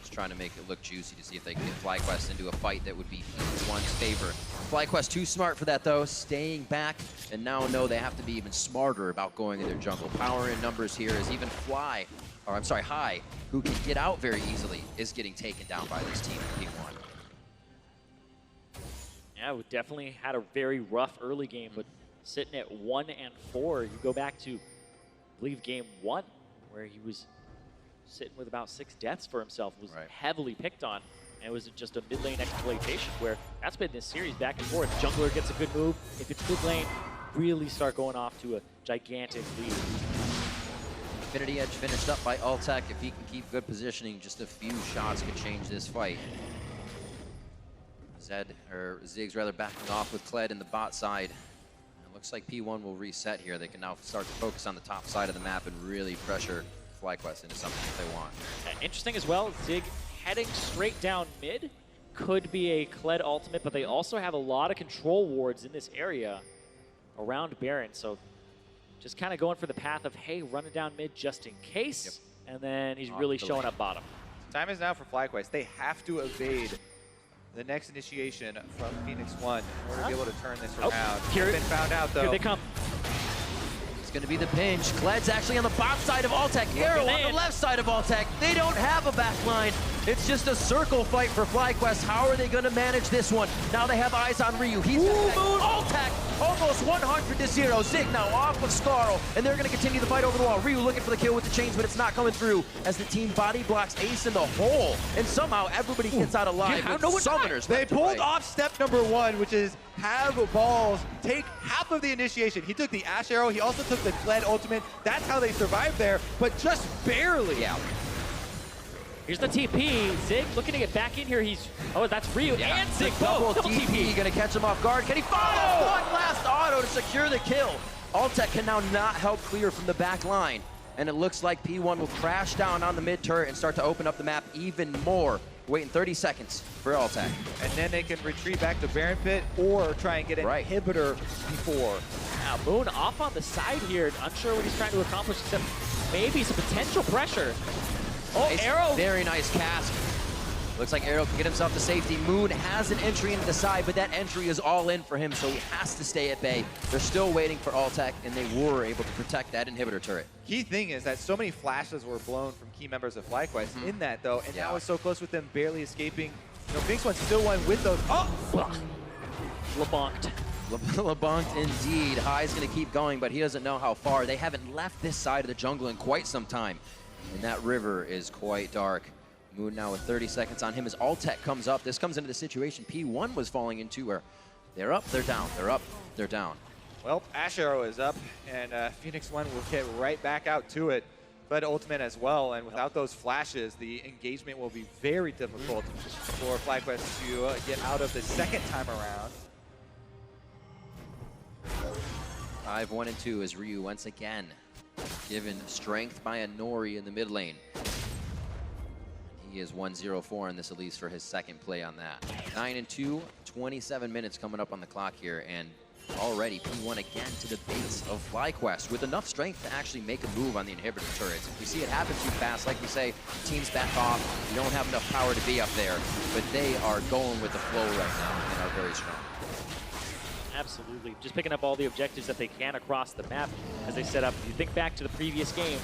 Just trying to make it look juicy to see if they can get FlyQuest into a fight that would be Phoenix1's favor. FlyQuest too smart for that though, staying back, and now know they have to be even smarter about going in their jungle. Power in numbers here is even Hai, who can get out very easily, is getting taken down by this team in P1. Yeah, we definitely had a very rough early game, but sitting at 1-4, you go back to, I believe, game 1, where he was sitting with about 6 deaths for himself, was heavily picked on, and it was just a mid lane exploitation where that's been this series back and forth. Jungler gets a good move. If it's mid lane, really start going off to a gigantic lead. Infinity Edge finished up by Altec. If he can keep good positioning, just a few shots could change this fight. Ziggs rather backing off with Kled in the bot side. It looks like P1 will reset here. They can now start to focus on the top side of the map and really pressure FlyQuest into something if they want. Interesting as well, Zig heading straight down mid could be a Kled ultimate, but they also have a lot of control wards in this area around Baron. So just kind of going for the path of, hey, run it down mid just in case. And then he's really showing up bottom. Time is now for FlyQuest. They have to evade the next initiation from Phoenix1 in order to be able to turn this around. Here, been found out though. Here they come. It's going to be the pinch. Kled's actually on the bot side of Altec. Arrow on the left side of Altec. They don't have a back line. It's just a circle fight for FlyQuest. How are they going to manage this one? Now they have eyes on Ryu. He's Altec almost 100 to 0. Zig now off of Scarl, and they're going to continue the fight over the wall. Ryu looking for the kill with the chains, but it's not coming through as the team body blocks Ace in the hole, and somehow everybody gets out alive. Yeah, with summoners. They pulled off step number 1, which is have balls take half of the initiation. He took the Ashe arrow. He also took the Kled ultimate. That's how they survived there, but just barely. Yeah. Here's the TP. Zig looking to get back in here. Oh, that's Ryu and Zig both. Double TP, gonna catch him off guard. Can he follow? One last auto to secure the kill. Altec can now not help clear from the back line. And it looks like P1 will crash down on the mid turret and start to open up the map even more. Waiting 30 seconds for Altec. And then they can retreat back to Baron Pit or try and get an inhibitor before. Now Moon off on the side here. Unsure what he's trying to accomplish, except maybe some potential pressure. Oh, nice, Arrow! Very nice cast. Looks like Arrow can get himself to safety. Moon has an entry into the side, but that entry is all in for him, so he has to stay at bay. They're still waiting for Altec, and they were able to protect that inhibitor turret. Key thing is that so many flashes were blown from key members of FlyQuest in that, though, and now it's so close with them barely escaping. You know, Phoenix1 still won with those. Oh! LeBlanc'd. LeBlanc indeed. Hai's going to keep going, but he doesn't know how far. They haven't left this side of the jungle in quite some time. And that river is quite dark. Moon now with 30 seconds on him as Altec comes up. This comes into the situation P1 was falling into where they're up, they're down, they're up, they're down. Well, Ashe arrow is up, and Phoenix1 will get right back out to it. But ultimate as well, and without those flashes, the engagement will be very difficult for FlyQuest to get out of the second time around. 5, 1, and 2 as Ryu once again given strength by Inori in the mid lane. He is 1-0-4 in this Elise for his second play on that. 9 and 2, 27 minutes coming up on the clock here, and already P1 again to the base of FlyQuest with enough strength to actually make a move on the inhibitor turrets. If we see it happen too fast, like we say, teams back off. You don't have enough power to be up there, but they are going with the flow right now and are very strong. Absolutely. Just picking up all the objectives that they can across the map as they set up. If you think back to the previous game,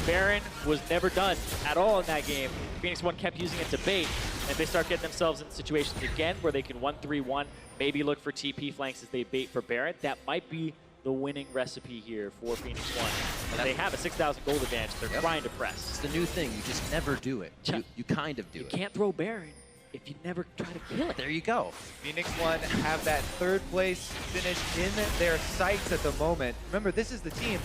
Baron was never done at all in that game. Phoenix1 kept using it to bait, and they start getting themselves in situations again where they can 1-3-1, maybe look for TP flanks as they bait for Baron. That might be the winning recipe here for Phoenix1. And they have a 6,000 gold advantage. They're trying to press. It's the new thing. You just never do it. You kind of do it. You can't throw Baron if you never try to kill it. There you go. Phoenix1 have that third place finish in their sights at the moment. Remember, this is the team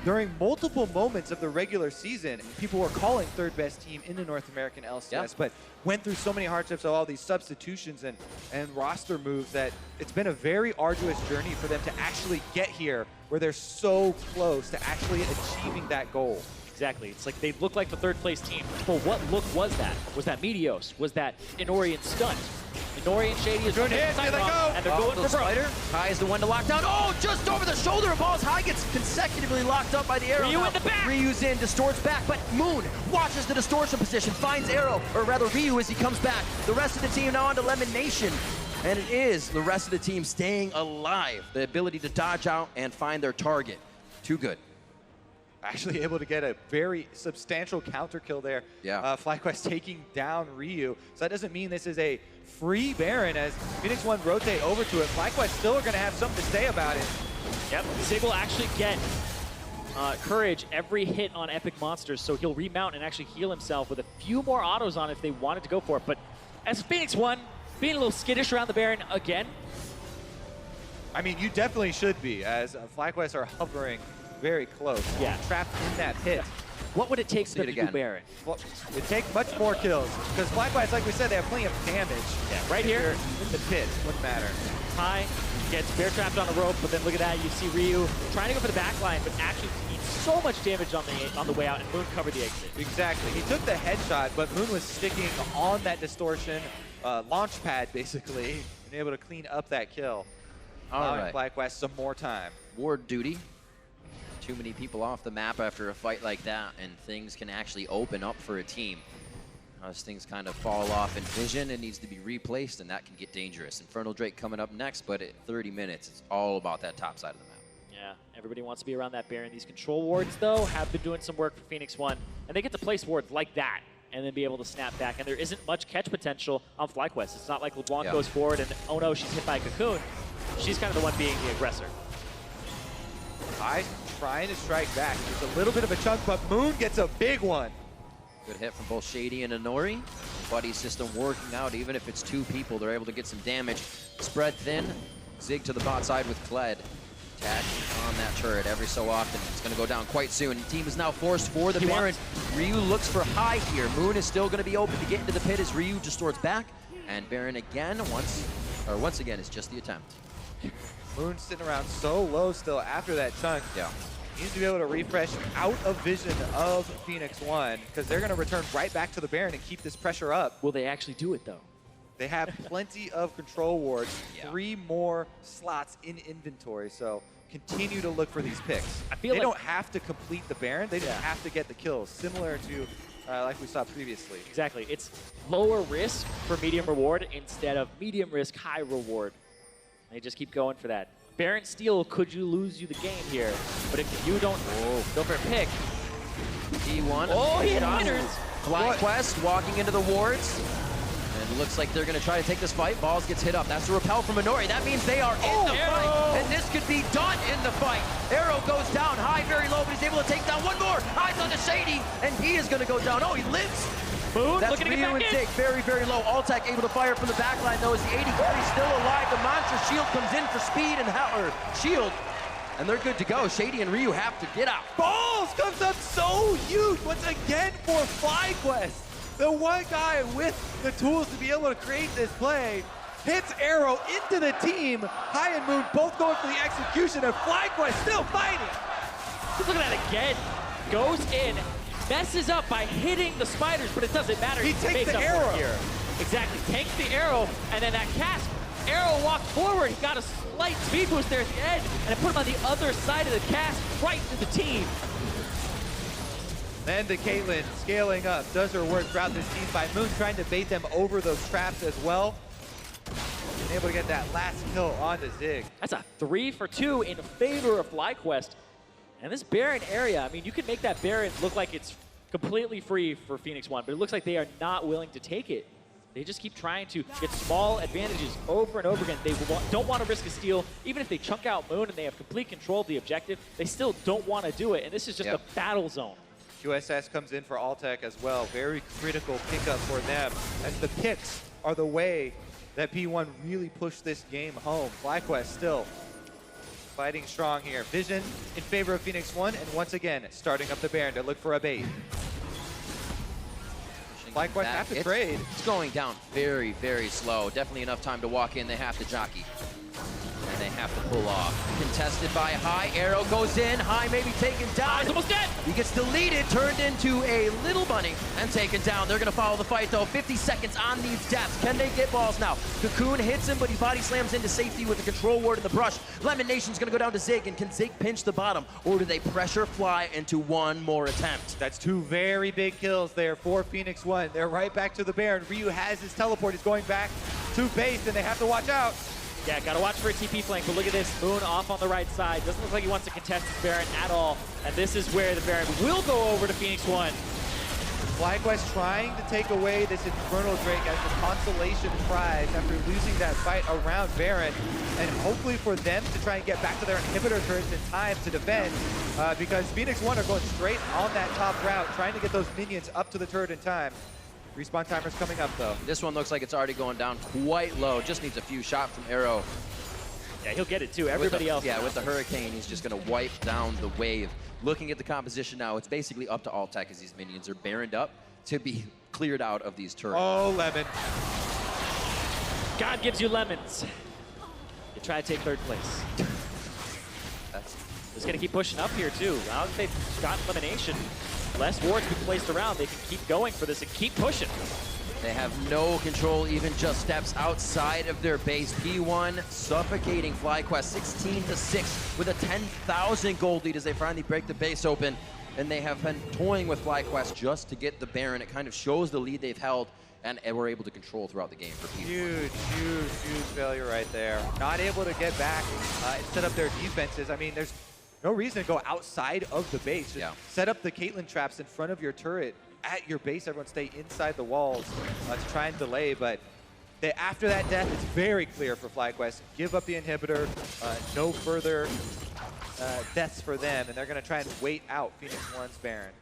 during multiple moments of the regular season, people were calling third best team in the North American LCS, but went through so many hardships of all these substitutions and roster moves that it's been a very arduous journey for them to actually get here where they're so close to actually achieving that goal. Exactly. It's like they look like the third place team. But what look was that? Was that Meteos? Was that Inori and Stunt? Inori and Shady is running here they go. and they're going for Spider. Kai is the one to lock down. Oh, just over the shoulder of Balls. High gets consecutively locked up by the arrow. Ryu now. in the back. Ryu's in, distorts back, but Moon watches the distortion position, finds Arrow, or rather Ryu as he comes back. The rest of the team now on to Lemonnation. And it is the rest of the team staying alive. The ability to dodge out and find their target. Too good. Actually able to get a very substantial counter kill there. Yeah. FlyQuest taking down Ryu. So that doesn't mean this is a free Baron as Phoenix1 rotate over to it. FlyQuest still are going to have something to say about it. Yep, Zig will actually get Courage every hit on Epic Monsters, so he'll remount and actually heal himself with a few more autos on if they wanted to go for it. But as Phoenix1, being a little skittish around the Baron again. I mean, you definitely should be, as FlyQuest are hovering very close. Yeah. Trapped in that pit. What would it take for them to do again. Baron? Well, it takes much more kills, because FlyQuest, like we said, they have plenty of damage. Yeah, right here. In the pit, wouldn't matter. High gets bear trapped on a rope, but then look at that, you see Ryu trying to go for the back line, but actually eats so much damage on the way out, and Moon covered the exit. Exactly. He took the headshot, but Moon was sticking on that distortion launch pad, basically, and able to clean up that kill. All right. FlyQuest some more time. Ward duty. Too many people off the map after a fight like that, and things can actually open up for a team. As things kind of fall off in vision, it needs to be replaced, and that can get dangerous. Infernal Drake coming up next, but at 30 minutes, it's all about that top side of the map. Yeah, everybody wants to be around that Baron. These control wards, though, have been doing some work for Phoenix1, and they get to place wards like that and then be able to snap back. And there isn't much catch potential on FlyQuest. It's not like LeBlanc goes forward and, oh no, she's hit by a cocoon. She's kind of the one being the aggressor. High trying to strike back. It's a little bit of a chunk, but Moon gets a big one. Good hit from both Shady and Inori. Buddy system working out, even if it's two people, they're able to get some damage. Spread thin, Zig to the bot side with Kled. Tag on that turret every so often. It's going to go down quite soon. The team is now forced for the Baron. Ryu looks for High here. Moon is still going to be open to get into the pit as Ryu distorts back. And Baron again, once again, is just the attempt. Moon sitting around so low still after that chunk. Yeah. He needs to be able to refresh out of vision of Phoenix1, because they're going to return right back to the Baron and keep this pressure up. Will they actually do it, though? They have plenty of control wards, 3 more slots in inventory, so continue to look for these picks. I feel they like don't have to complete the Baron, they just have to get the kills, similar to like we saw previously. Exactly. It's lower risk for medium reward instead of medium risk, high reward. They just keep going for that. Baron steal, could you lose you the game here? But if you don't go for a pick. D1. Oh, he hit winners. FlyQuest walking into the wards. And it looks like they're going to try to take this fight. Balls gets hit up. That's a repel from Inori. That means they are in the fight. And this could be done in the fight. Arrow goes down. High very low, but he's able to take down one more. High's on the Shady, and he is going to go down. Oh, he lives. Moon That's looking to get Ryu back and in. Zig, very, very low. Altec able to fire from the back line, though, as the AD carry still alive. The monster shield comes in for speed and shield, and they're good to go. Shady and Ryu have to get out. Balls comes up so huge once again for FlyQuest. The one guy with the tools to be able to create this play hits Arrow into the team. High and Moon both going for the execution, and FlyQuest still fighting. Look at that again. Goes in, messes up by hitting the spiders, but it doesn't matter. He takes the arrow here. Exactly, takes the arrow, and then that cast. Arrow walked forward, he got a slight speed boost there at the end, and it put him on the other side of the cast, right to the team. Then the Caitlyn scaling up, does her work throughout this team by Moon, trying to bait them over those traps as well. And able to get that last kill onto Zig. That's a 3 for 2 in favor of FlyQuest. And this Baron area, I mean, you can make that Baron look like it's completely free for Phoenix1, but it looks like they are not willing to take it. They just keep trying to get small advantages over and over again. They don't want to risk a steal. Even if they chunk out Moon and they have complete control of the objective, they still don't want to do it. And this is just a battle zone. QSS comes in for Altec as well. Very critical pickup for them, as the picks are the way that P1 really pushed this game home. FlyQuest still fighting strong here. Vision in favor of Phoenix1, and once again, starting up the Baron to look for a bait. FlyQuest have to trade. It's going down very, very slow. Definitely enough time to walk in. They have to jockey. And they have to pull off. Contested by High, arrow goes in, High maybe taken down. He's almost dead. He gets deleted, turned into a little bunny, and taken down. They're gonna follow the fight though. 50 seconds on these deaths. Can they get balls now? Cocoon hits him, but he body slams into safety with the control ward in the brush. Lemmonnation's gonna go down to Zig, and can Zig pinch the bottom, or do they pressure Fly into one more attempt? That's two very big kills there for Phoenix1. They're right back to the Baron. Ryu has his teleport. He's going back to base, and they have to watch out. Yeah, gotta watch for a TP flank, but look at this. Moon off on the right side. Doesn't look like he wants to contest his Baron at all. And this is where the Baron will go over to Phoenix1. FlyQuest trying to take away this Infernal Drake as the consolation prize after losing that fight around Baron. And hopefully for them to try and get back to their inhibitor turrets in time to defend, because Phoenix1 are going straight on that top route, trying to get those minions up to the turret in time. Respawn timer's coming up though. This one looks like it's already going down quite low. Just needs a few shots from Arrow. Yeah, he'll get it too. Everybody else. Yeah, with the Hurricane, he's just going to wipe down the wave. Looking at the composition now, it's basically up to Altec as these minions are baroned up to be cleared out of these turrets. Oh, Lemon. God gives you lemons. You try to take third place. Just gonna keep pushing up here too. Now that they've gotten Lemonnation, less wards being placed around, they can keep going for this and keep pushing. They have no control, even just steps outside of their base. P1 suffocating FlyQuest 16-6 with a 10,000 gold lead as they finally break the base open. And they have been toying with FlyQuest just to get the Baron. It kind of shows the lead they've held and were able to control throughout the game for P1. Huge failure right there. Not able to get back and set up their defenses. I mean, there's no reason to go outside of the base. Just set up the Caitlyn traps in front of your turret at your base. Everyone stay inside the walls to try and delay. But after that death, it's very clear for FlyQuest. Give up the inhibitor. No further deaths for them. And they're going to try and wait out Phoenix1's Baron.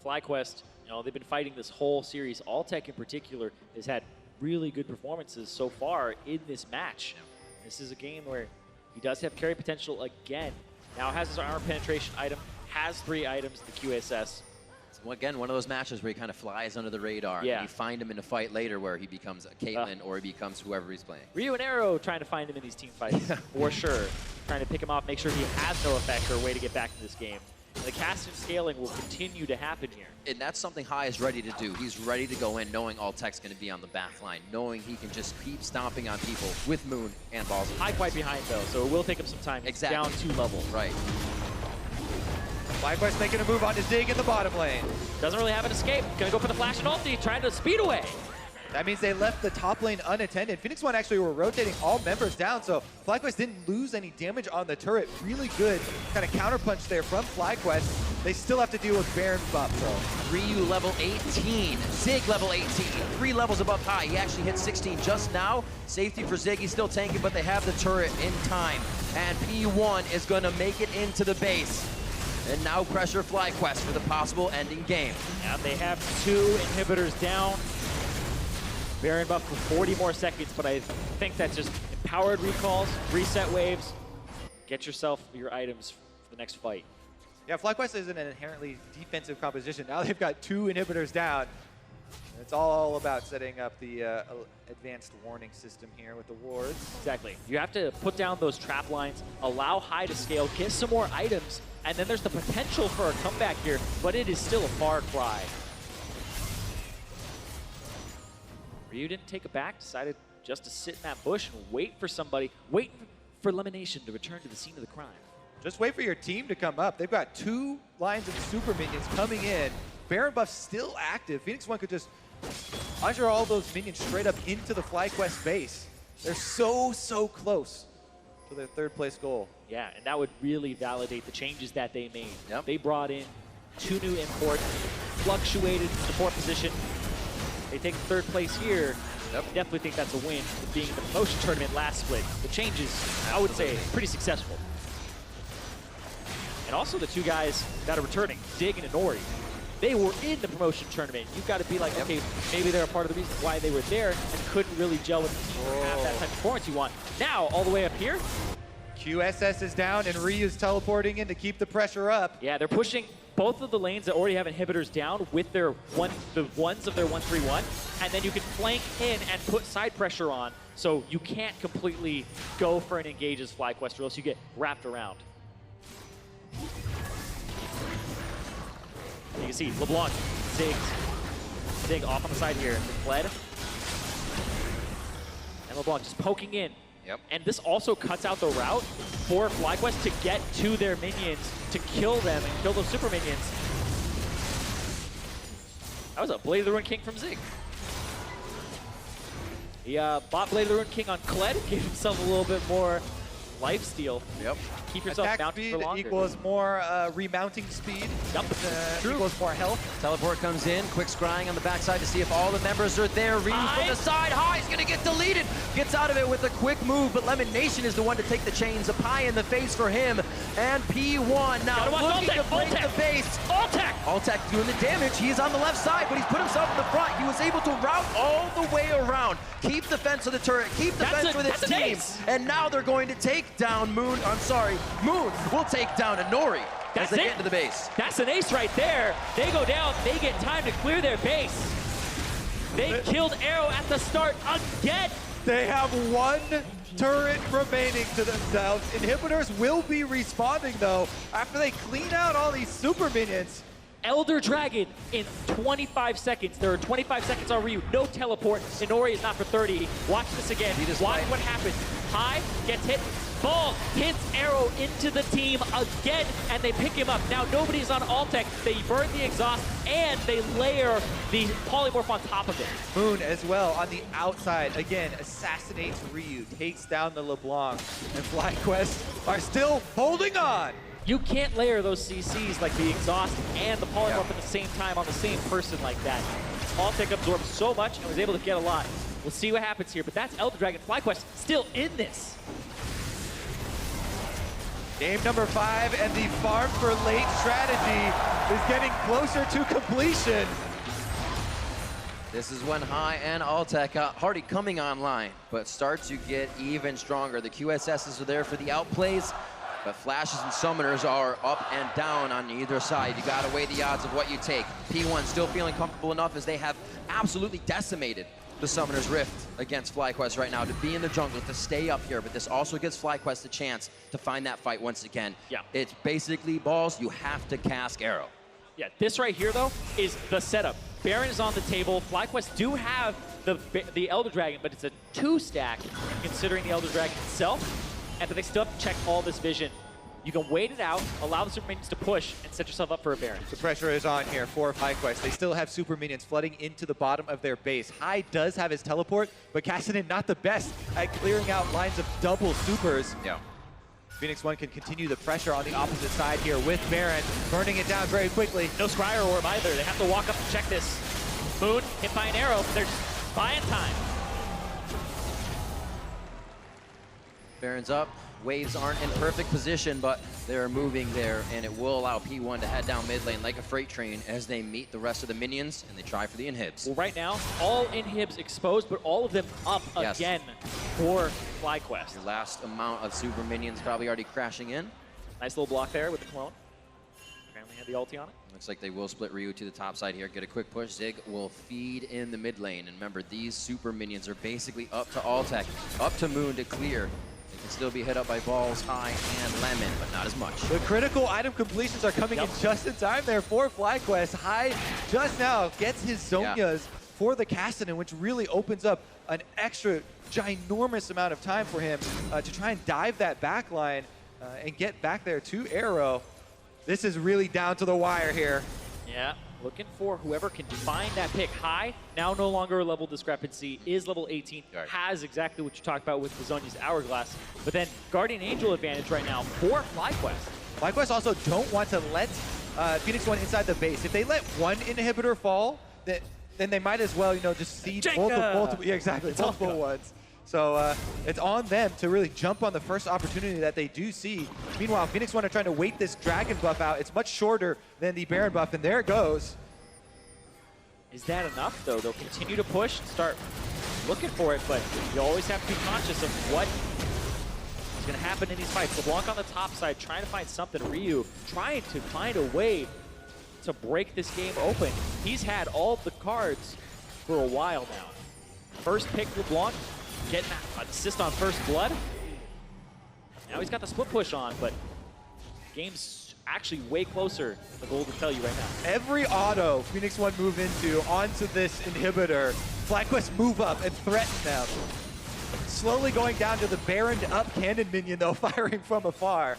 FlyQuest, you know, they've been fighting this whole series. Altec in particular has had really good performances so far in this match. This is a game where he does have carry potential again. Now has his armor penetration item, has 3 items, the QSS. So again, one of those matches where he kind of flies under the radar. Yeah. And you find him in a fight later where he becomes a Caitlyn or he becomes whoever he's playing. Ryu and Arrow trying to find him in these team fights, for sure. Trying to pick him off, make sure he has no effect or a way to get back to this game. And the Kassadin scaling will continue to happen here. And that's something High is ready to do. He's ready to go in knowing Altec's going to be on the back line, knowing he can just keep stomping on people with Moon and balls. High quite behind though, so it will take him some time. He's down 2 levels. Right. FlyQuest making a move on to Zig in the bottom lane. Doesn't really have an escape. Gonna go for the flash and ulti, trying to speed away. That means they left the top lane unattended. Phoenix1 actually were rotating all members down, so FlyQuest didn't lose any damage on the turret. Really good kind of counterpunch there from FlyQuest. They still have to deal with Baron buff, though. Ryu level 18, Zig level 18, 3 levels above High. He actually hit 16 just now. Safety for Zig, he's still tanking, but they have the turret in time. And P1 is gonna make it into the base. And now pressure FlyQuest for the possible ending game. Yeah, they have 2 inhibitors down. Baron buff for 40 more seconds, but I think that's just empowered recalls, reset waves. Get yourself your items for the next fight. Yeah, FlyQuest is an inherently defensive composition. Now they've got 2 inhibitors down. It's all about setting up the advanced warning system here with the wards. Exactly. You have to put down those trap lines, allow High to scale, get some more items, and then there's the potential for a comeback here, but it is still a far cry. Ryu didn't take it back, decided just to sit in that bush and wait for somebody, wait for Lemonnation to return to the scene of the crime. Just wait for your team to come up. They've got 2 lines of super minions coming in. Baron buff still active. Phoenix1 could just usher all those minions straight up into the FlyQuest base. They're so close to their 3rd place goal. Yeah, and that would really validate the changes that they made. Yep. They brought in 2 new imports, fluctuated support position. They take 3rd place here. Yep. Definitely think that's a win for being in the promotion tournament last split. The changes, I would say, pretty successful. And also the 2 guys that are returning, Dig and Inori. They were in the promotion tournament. You've got to be like, okay, maybe they're a part of the reason why they were there and couldn't really gel with the team or have that type of performance you want. Now, all the way up here, QSS is down and Ryu's teleporting in to keep the pressure up. Yeah, they're pushing both of the lanes that already have inhibitors down with their the ones of their 1-3-1, and then you can flank in and put side pressure on, so you can't completely go for an engage as FlyQuest, or else you get wrapped around. You can see LeBlanc, Zig off on the side here, Kled, and LeBlanc just poking in. Yep. And this also cuts out the route for FlyQuest to get to their minions, to kill them and kill those super minions. That was a Blade of the Ruin King from Zig. He bought Blade of the Ruin King on Kled, gave himself a little bit more lifesteal. Yep. Keep yourself Attack mounted speed for longer. equals more remounting speed. Yep. Equals more health. Teleport comes in, quick scrying on the backside to see if all the members are there. Ryu from the side, High's gonna get deleted. Gets out of it with a quick move, but Lemonnation is the one to take the chains. A pie in the face for him. And P1 now looking to break the base. Altec doing the damage. He's on the left side, but he's put himself in the front. He was able to route all the way around. Keep defense of the turret, keep defense with his team. And now they're going to take down Moon will take down Inori as they get into the base. That's an ace right there. They go down, they get time to clear their base. They killed Arrow at the start again. They have one turret remaining to themselves. Inhibitors will be respawning though after they clean out all these super minions. Elder Dragon in 25 seconds. There are 25 seconds on Ryu. No teleport. Inori is not for 30. Watch this again. Watch what happens. High gets hit. Ball hits Arrow into the team again, and they pick him up. Now nobody's on Altec. They burn the exhaust, and they layer the polymorph on top of it. Moon as well on the outside. Again, assassinates Ryu, takes down the LeBlanc, and FlyQuest are still holding on. You can't layer those CCs like the exhaust and the polymorph at the same time on the same person like that. Altec absorbed so much and was able to get a lot. We'll see what happens here, but that's Elder Dragon. FlyQuest still in this. Game number 5, and the farm for late strategy is getting closer to completion. This is when High and Altec Hardy coming online, but start to get even stronger. The QSSs are there for the outplays, but flashes and summoners are up and down on either side. You gotta weigh the odds of what you take. P1 still feeling comfortable enough as they have absolutely decimated the Summoner's Rift against FlyQuest right now to be in the jungle, to stay up here, but this also gives FlyQuest a chance to find that fight once again. Yeah. It's basically balls, you have to cast Arrow. Yeah, this right here, though, is the setup. Baron is on the table. FlyQuest do have the Elder Dragon, but it's a 2-stack considering the Elder Dragon itself, and but they still have to check all this vision. You can wait it out, allow the super minions to push, and set yourself up for a Baron. The pressure is on here for FlyQuest. They still have super minions flooding into the bottom of their base. High does have his teleport, but Kassadin not the best at clearing out lines of double supers. Yeah. Phoenix1 can continue the pressure on the opposite side here with Baron, burning it down very quickly. No Scryer Orb either. They have to walk up and check this. Moon hit by an arrow. They're just buying time. Baron's up. Waves aren't in perfect position, but they're moving there, and it will allow P1 to head down mid lane like a freight train as they meet the rest of the minions, and they try for the inhibs. Well, right now, all inhibs exposed, but all of them up again for FlyQuest. Your last amount of super minions probably already crashing in. Nice little block there with the clone. Apparently had the ulti on it. Looks like they will split Ryu to the top side here, get a quick push. Zig will feed in the mid lane, and remember, these super minions are basically up to Altec, up to Moon to clear. Can still be hit up by Balls, High, and Lemon, but not as much. The critical item completions are coming in just in time there for FlyQuest. High just now gets his Zonias for the Kassadin, which really opens up an extra ginormous amount of time for him to try and dive that back line and get back there to Arrow. This is really down to the wire here. Yeah, looking for whoever can find that pick. High, now no longer a level discrepancy, is level 18, has exactly what you talked about with the Zonia's Hourglass. But then Guardian Angel advantage right now for FlyQuest. FlyQuest also don't want to let Phoenix1 inside the base. If they let one inhibitor fall, then they might as well, you know, just see multiple, yeah, exactly, multiple ones. So it's on them to really jump on the first opportunity that they do see. Meanwhile, Phoenix1 are trying to wait this Dragon buff out. It's much shorter than the Baron buff, and there it goes. Is that enough, though? They'll continue to push and start looking for it, but you always have to be conscious of what is going to happen in these fights. LeBlanc on the top side trying to find something. Ryu trying to find a way to break this game open. He's had all the cards for a while now. First pick LeBlanc, getting an assist on first blood. Now he's got the split push on, but game's actually way closer than the goal to tell you right now. Every auto Phoenix1 move into onto this inhibitor, FlyQuest move up and threaten them. Slowly going down to the Baroned up cannon minion though, firing from afar.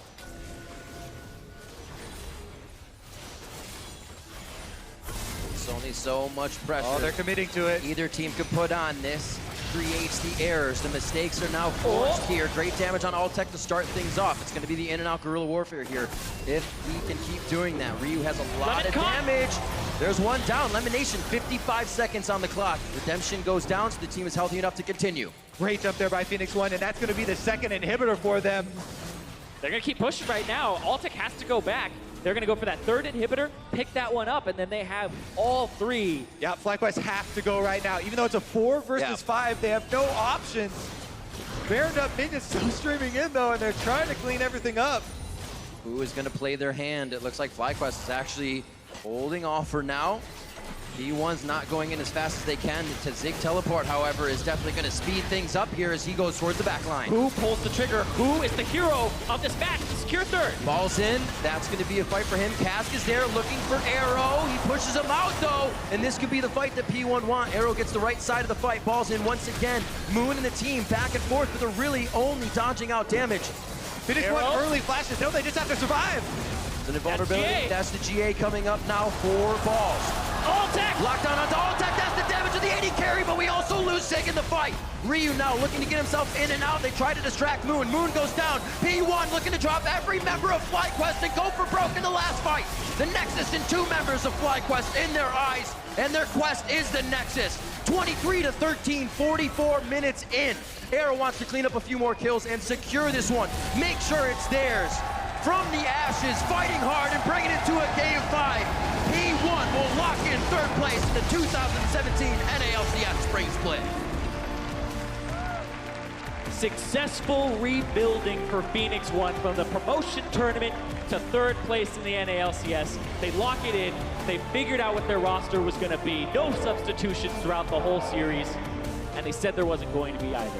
It's only so much pressure. Oh, they're committing to it. Either team could put on. This creates the errors. The mistakes are now forced here. Great damage on Altec to start things off. It's going to be the in and out guerrilla warfare here if he can keep doing that. Ryu has a lot of damage. There's one down. Lemonnation, 55 seconds on the clock. Redemption goes down, so the team is healthy enough to continue. Great jump there by Phoenix1, and that's going to be the second inhibitor for them. They're going to keep pushing right now. Altec has to go back. They're going to go for that third inhibitor, pick that one up, and then they have all three. Yeah, FlyQuest have to go right now. Even though it's a 4 versus 5, they have no options. Baroned up minions still streaming in though, and they're trying to clean everything up. Who is going to play their hand? It looks like FlyQuest is actually holding off for now. P1's not going in as fast as they can. Kha'Zix teleport, however, is definitely going to speed things up here as he goes towards the back line. Who pulls the trigger? Who is the hero of this match to secure third? Ball's in. That's going to be a fight for him. Cask is there looking for Arrow. He pushes him out, though, and this could be the fight that P1 want. Arrow gets the right side of the fight. Ball's in once again. Moon and the team back and forth, but they're really only dodging out damage. Phoenix1 early flashes. No, they just have to survive. It's an invulnerability. That's the GA coming up now for Balls. Altec! Locked on onto Altec, that's the damage of the AD carry, but we also lose Sig in the fight. Ryu now looking to get himself in and out. They try to distract Moon. Moon goes down. P1 looking to drop every member of FlyQuest and go for broke in the last fight. The Nexus and 2 members of FlyQuest in their eyes, and their quest is the Nexus. 23-13, 44 minutes in. Arrow wants to clean up a few more kills and secure this one. Make sure it's theirs. From the ashes, fighting hard and bringing it to a game 5. P1 will lock in third place in the 2017 NALCS Spring Split. Successful rebuilding for Phoenix1 from the promotion tournament to third place in the NALCS. They lock it in. They figured out what their roster was going to be. No substitutions throughout the whole series. And they said there wasn't going to be either.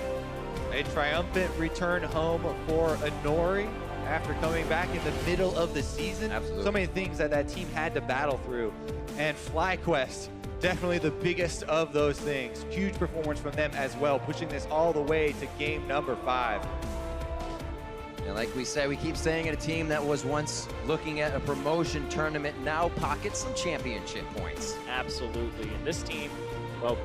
A triumphant return home for Inori after coming back in the middle of the season. Absolutely. So many things that that team had to battle through. And FlyQuest, definitely the biggest of those things. Huge performance from them as well, pushing this all the way to game number 5. And like we said, we keep saying it, a team that was once looking at a promotion tournament now pockets some championship points. Absolutely. And this team, well,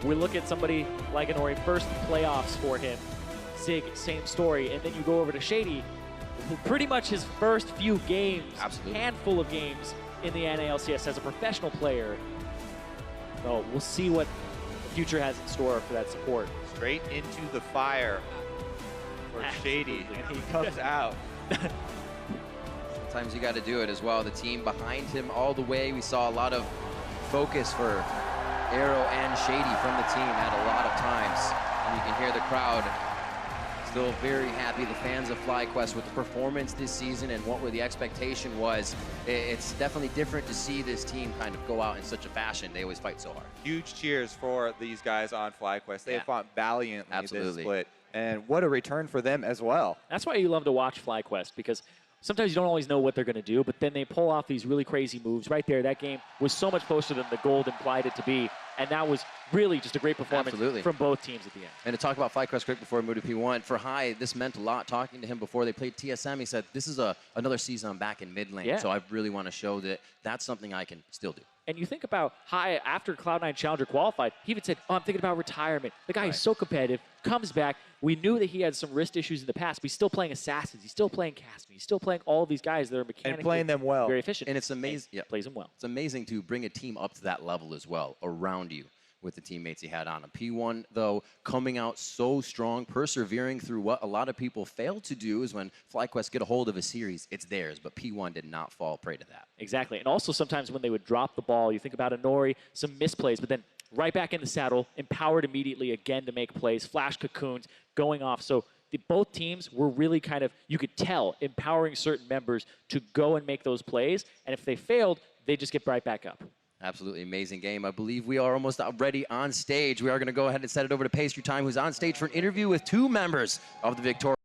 we look at somebody like Inori, first playoffs for him. Sig, same story. And then you go over to Shady, pretty much his first few games, handful of games in the NALCS as a professional player. So we'll see what the future has in store for that support. Straight into the fire for Shady, and he comes out. Sometimes you got to do it as well. The team behind him all the way. We saw a lot of focus for Arrow and Shady from the team at a lot of times. And you can hear the crowd still very happy, the fans of FlyQuest, with the performance this season and what the expectation was. It's definitely different to see this team kind of go out in such a fashion. They always fight so hard. Huge cheers for these guys on FlyQuest. They have fought valiantly this split. And what a return for them as well. That's why you love to watch FlyQuest, because sometimes you don't always know what they're going to do, but then they pull off these really crazy moves. Right there, that game was so much closer than the gold implied it to be, and that was really just a great performance from both teams at the end. And to talk about FlyQuest quick before we move to P1, for Hai, this meant a lot. Talking to him before they played TSM, he said, this is another season I'm back in mid lane, so I really want to show that that's something I can still do. And you think about Hai, after Cloud9 Challenger qualified, he even said, oh, I'm thinking about retirement. The guy is so competitive, comes back. We knew that he had some wrist issues in the past, but he's still playing Assassins. He's still playing Kassadin. He's still playing all of these guys that are mechanically and playing them well. Very efficient. And it's amazing. Plays them well. It's amazing to bring a team up to that level as well, around you, with the teammates he had on him. P1, though, coming out so strong, persevering through what a lot of people fail to do is when FlyQuest get a hold of a series, it's theirs, but P1 did not fall prey to that. Exactly, and also sometimes when they would drop the ball, you think about Inori, some misplays, but then right back in the saddle, empowered immediately again to make plays, flash cocoons, going off. So both teams were really kind of, you could tell, empowering certain members to go and make those plays. And if they failed, they just get right back up. Absolutely amazing game. I believe we are almost ready on stage. We are going to go ahead and set it over to Pastry Time, who's on stage for an interview with 2 members of the Victoria.